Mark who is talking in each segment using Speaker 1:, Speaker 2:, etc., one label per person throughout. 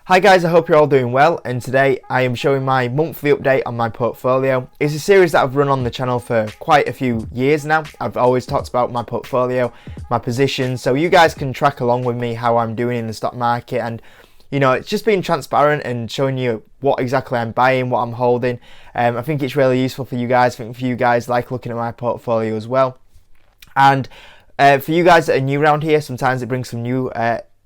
Speaker 1: Hi guys, I hope you're all doing well, and today I am showing my monthly update on my portfolio. It's a series that I've run on the channel for quite a few years now. I've always talked about my portfolio, my positions, so you guys can track along with me how I'm doing in the stock market, and you know, it's just being transparent and showing you what exactly I'm buying, what I'm holding. I think it's really useful for you guys. I think for you guys like looking at my portfolio as well. And for you guys that are new around here, sometimes it brings some new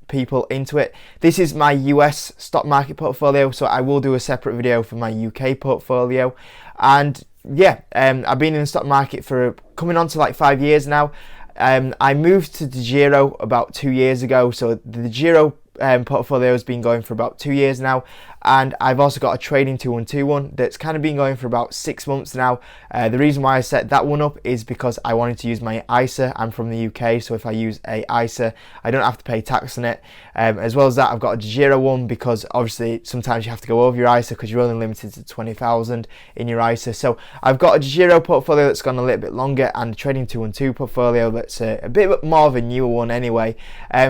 Speaker 1: people into it. This is my US stock market portfolio, so I will do a separate video for my UK portfolio. And yeah, I've been in the stock market for coming on to like 5 years now. I moved to DeGiro about 2 years ago, so the DeGiro portfolio has been going for about 2 years now, and I've also got a trading 212 one that's kind of been going for about 6 months now. The reason why I set that one up is because I wanted to use my ISA. I'm from the UK, so if I use a ISA, I don't have to pay tax on it. As well as that, I've got a DeGiro one because obviously sometimes you have to go over your ISA because you're only limited to 20,000 in your ISA. So I've got a DeGiro portfolio that's gone a little bit longer, and a trading 212 portfolio that's a bit more of a newer one anyway.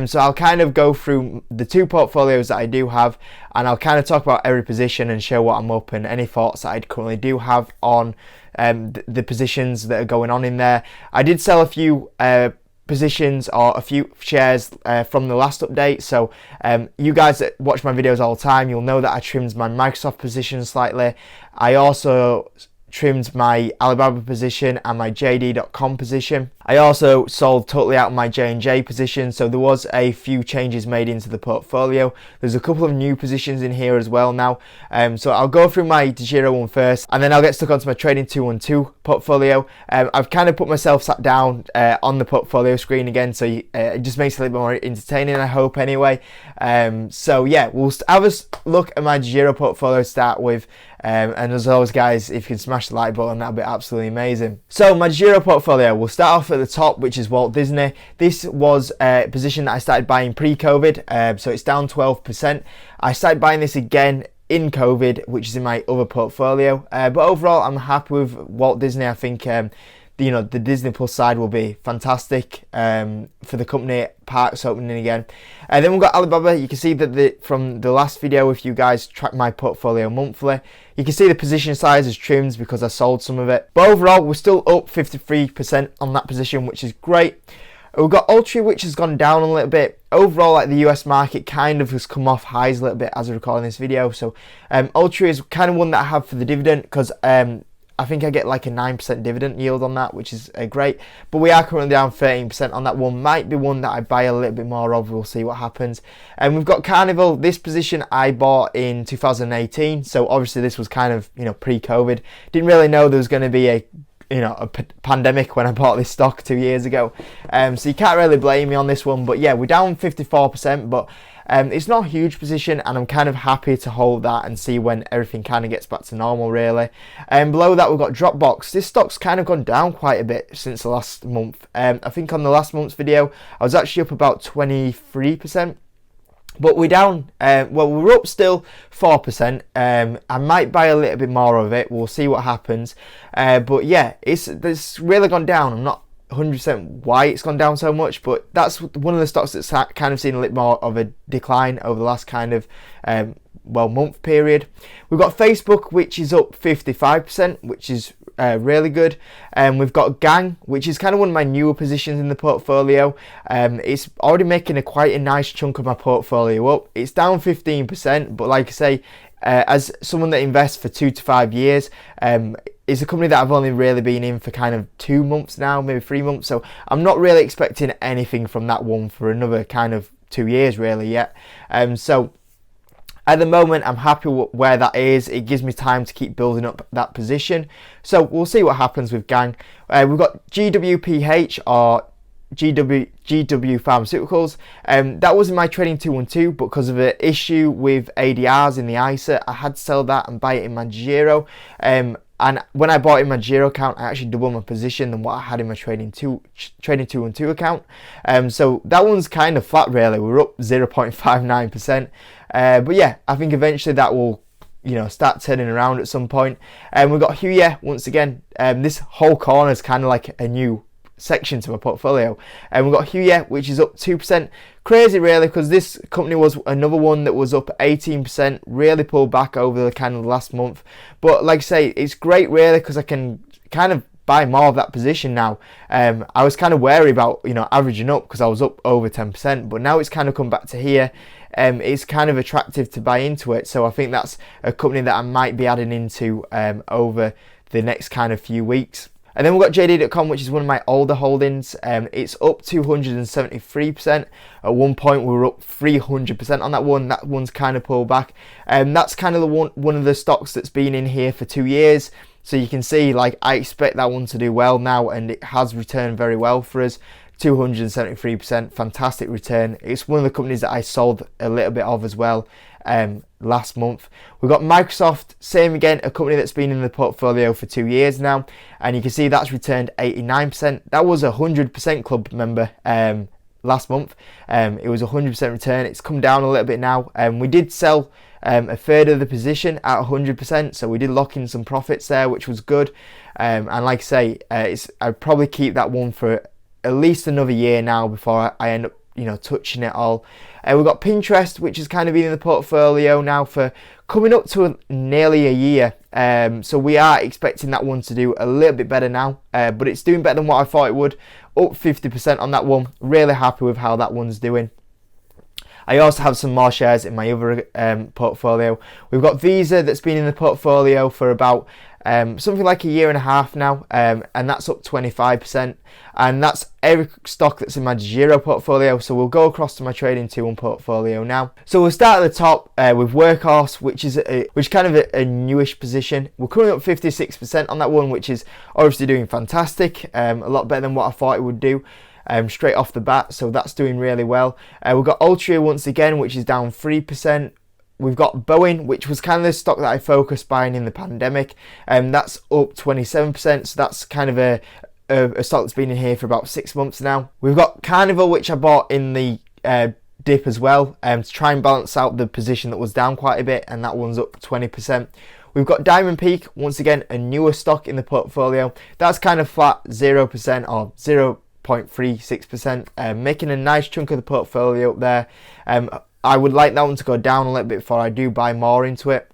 Speaker 1: So I'll kind of go through the two portfolios that I do have, and I'll kind of talk about every position and show what I'm up and any thoughts that I currently do have on the positions that are going on in there. I did sell a few positions or a few shares from the last update, so you guys that watch my videos all the time, you'll know that I trimmed my Microsoft position slightly. I also trimmed my Alibaba position and my JD.com position. I also sold totally out of my J&J position, so there was a few changes made into the portfolio. There's a couple of new positions in here as well now. So I'll go through my DeGiro one first, and then I'll get stuck onto my trading 212 portfolio. I've kind of put myself sat down on the portfolio screen again, so it just makes it a little bit more entertaining, I hope anyway. So yeah, we'll have a look at my DeGiro portfolio to start with. And as always guys, if you can smash the like button, that'd be absolutely amazing. So my DeGiro portfolio, we'll start off at the top, which is Walt Disney. This was a position that I started buying pre-COVID, so it's down 12%. I started buying this again in COVID, which is in my other portfolio, but overall I'm happy with Walt Disney. I think you know, the Disney Plus side will be fantastic for the company. Parks opening again, and then we've got Alibaba. You can see that from the last video, if you guys track my portfolio monthly, you can see the position size is trimmed because I sold some of it, but overall we're still up 53% on that position, which is great. We've got Ultra, which has gone down a little bit. Overall, like, the US market kind of has come off highs a little bit as I'm recording this video. So Ultra is kind of one that I have for the dividend because I think I get like a 9% dividend yield on that, which is great. But we are currently down 13% on that one. Might be one that I buy a little bit more of. We'll see what happens. And we've got Carnival. This position I bought in 2018. So obviously this was kind of, you know, pre-COVID. Didn't really know there was going to be a pandemic when I bought this stock 2 years ago. So you can't really blame me on this one. But yeah, we're down 54%. But it's not a huge position, and I'm kind of happy to hold that and see when everything kind of gets back to normal, really. And below that, we've got Dropbox. This stock's kind of gone down quite a bit since the last month. I think on the last month's video, I was actually up about 23%. But we're down, well, we're up still 4%. I might buy a little bit more of it. We'll see what happens. But yeah, it's really gone down. I'm not 100% why it's gone down so much, but that's one of the stocks that's kind of seen a little more of a decline over the last kind of month period. We've got Facebook, which is up 55%, which is really good. And we've got Gang, which is kind of one of my newer positions in the portfolio. It's already making quite a nice chunk of my portfolio up. It's down 15%, but like I say, as someone that invests for 2 to 5 years, it's a company that I've only really been in for kind of 2 months now, maybe 3 months. So I'm not really expecting anything from that one for another kind of 2 years really yet. So at the moment, I'm happy with where that is. It gives me time to keep building up that position. So we'll see what happens with Gang. We've got GWPH, or GW Pharmaceuticals. That was in my trading 212, but because of an issue with ADRs in the ISA, I had to sell that and buy it in my DeGiro. And when I bought in my DeGiro account, I actually doubled my position than what I had in my trading 212 account. So that one's kind of flat really. We're up 0.59%. But yeah, I think eventually that will, you know, start turning around at some point. And we've got Gwph once again. This whole corner is kind of like a new section to my portfolio. And we've got Gwph, which is up 2%. Crazy really, because this company was another one that was up 18%, really pulled back over the kind of last month. But like I say, it's great really, because I can kind of buy more of that position now. I was kind of wary about, you know, averaging up because I was up over 10%, but now it's kind of come back to here. It's kind of attractive to buy into it, so I think that's a company that I might be adding into over the next kind of few weeks. And then we've got JD.com, which is one of my older holdings. It's up 273%. At one point, we were up 300% on that one. That one's kind of pulled back. That's kind of the one of the stocks that's been in here for 2 years. So you can see, like, I expect that one to do well now, and it has returned very well for us. 273%, fantastic return. It's one of the companies that I sold a little bit of as well last month. We've got Microsoft, same again, a company that's been in the portfolio for 2 years now, and you can see that's returned 89%. That was a 100% club member last month. It was a 100% return. It's come down a little bit now. We did sell a third of the position at 100%, so we did lock in some profits there, which was good. And like I say, I'd probably keep that one for at least another year now before I end up, you know, touching it all. We've got Pinterest, which has kind of been in the portfolio now for coming up to nearly a year. So we are expecting that one to do a little bit better now, but it's doing better than what I thought it would. Up 50% on that one. Really happy with how that one's doing. I also have some more shares in my other portfolio. We've got Visa that's been in the portfolio for about something like a year and a half now, and that's up 25%, and that's every stock that's in my Giro portfolio. So we'll go across to my Trading 2-1 portfolio now. So we'll start at the top with Workhorse, which is kind of a newish position. We're coming up 56% on that one, which is obviously doing fantastic, a lot better than what I thought it would do. Straight off the bat, so that's doing really well. We've got Altria once again, which is down 3%. We've got Boeing, which was kind of the stock that I focused buying in the pandemic, and that's up 27%. So that's kind of a stock that's been in here for about 6 months now. We've got Carnival, which I bought in the dip as well, to try and balance out the position that was down quite a bit, and that one's up 20%. We've got Diamond Peak, once again a newer stock in the portfolio. That's kind of flat, 0% or 0.36%, making a nice chunk of the portfolio up there. I would like that one to go down a little bit before I do buy more into it.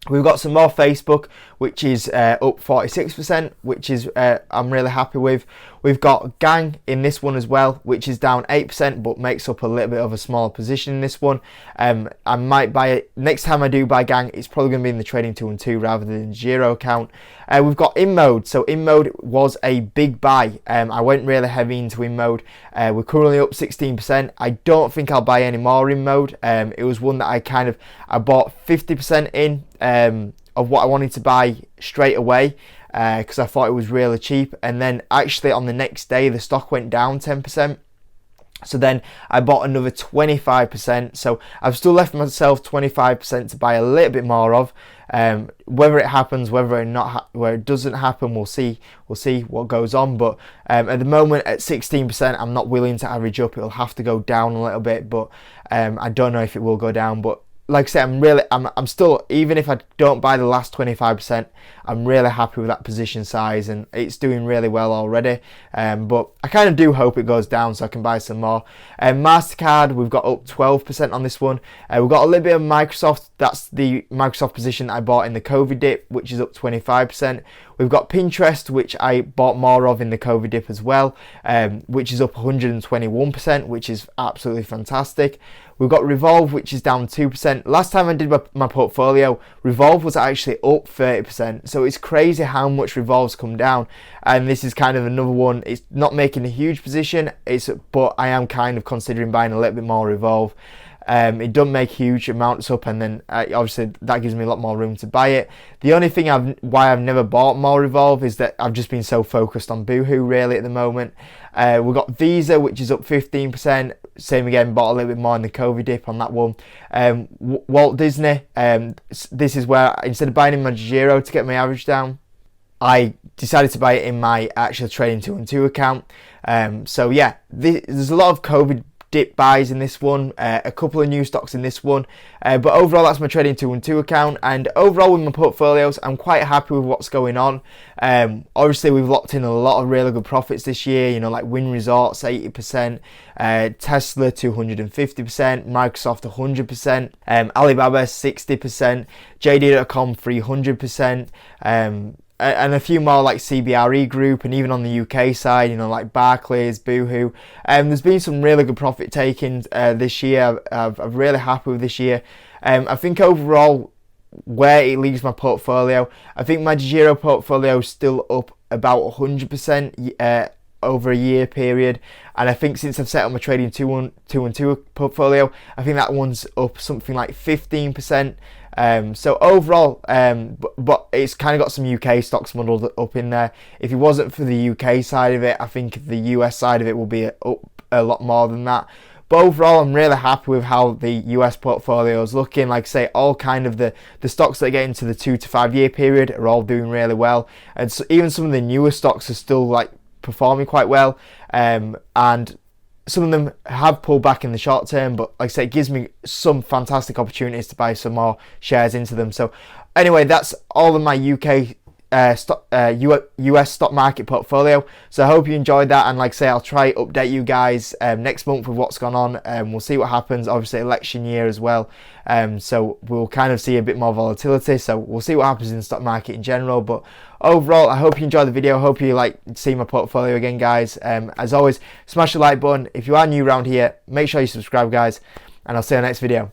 Speaker 1: We've got some more Facebook, which is up 46%, which is I'm really happy with. We've got Gang in this one as well, which is down 8%, but makes up a little bit of a smaller position in this one. I might buy it next time I do buy Gang. It's probably going to be in the Trading 2-1-2 rather than Giro account. We've got InMode. So InMode was a big buy. I went really heavy into InMode. We're currently up 16%. I don't think I'll buy any more InMode. It was one that I bought 50% in of what I wanted to buy straight away, because I thought it was really cheap, and then actually on the next day the stock went down 10%. So then I bought another 25%. So I've still left myself 25% to buy a little bit more of. Whether it happens, whether it doesn't happen, we'll see what goes on. But at the moment at 16%, I'm not willing to average up. It'll have to go down a little bit, but I don't know if it will go down. But like I said, I'm still, even if I don't buy the last 25%, I'm really happy with that position size, and it's doing really well already. But I kind of do hope it goes down so I can buy some more. Mastercard, we've got up 12% on this one. We've got a little bit of Microsoft. That's the Microsoft position that I bought in the COVID dip, which is up 25%. We've got Pinterest, which I bought more of in the COVID dip as well, which is up 121%, which is absolutely fantastic. We've got Revolve, which is down 2%. Last time I did my portfolio, Revolve was actually up 30%. So it's crazy how much Revolve's come down. And this is kind of another one. It's not making a huge position, but I am kind of considering buying a little bit more Revolve. It doesn't make huge amounts up, and then obviously that gives me a lot more room to buy it. The only thing why I've never bought more Revolve is that I've just been so focused on Boohoo really at the moment. We've got Visa, which is up 15%. Same again, bought a little bit more in the COVID dip on that one. Walt Disney, this is where instead of buying in my Giro to get my average down, I decided to buy it in my actual Trading 2-1-2 account. So yeah, there's a lot of COVID dip buys in this one, a couple of new stocks in this one, but overall that's my trading 212 account. And overall with my portfolios, I'm quite happy with what's going on. Obviously we've locked in a lot of really good profits this year, you know, like Wynn Resorts 80%, Tesla 250%, Microsoft 100%, Alibaba 60%, JD.com 300%, and a few more like CBRE Group, and even on the UK side, you know, like Barclays, Boohoo. There's been some really good profit taking this year. I'm really happy with this year. I think overall, where it leaves my portfolio, I think my DEGIRO portfolio is still up about 100% over a year period, and I think since I've set up my trading 212 portfolio, I think that one's up something like 15%. So overall, but it's kind of got some UK stocks muddled up in there. If it wasn't for the UK side of it, I think the US side of it will be up a lot more than that. But overall, I'm really happy with how the US portfolio is looking. Like I say, all kind of the stocks that get into the 2 to 5 year period are all doing really well, and so even some of the newer stocks are still like performing quite well, and some of them have pulled back in the short term, but like I say, it gives me some fantastic opportunities to buy some more shares into them. So anyway, that's all of my UK US stock market portfolio. So I hope you enjoyed that, and like I say, I'll try update you guys next month with what's gone on, and we'll see what happens. Obviously election year as well, so we'll kind of see a bit more volatility, so we'll see what happens in the stock market in general. But overall, I hope you enjoyed the video. I hope you like see my portfolio again, guys. As always, smash the like button. If you are new around here, make sure you subscribe, guys, and I'll see you in the next video.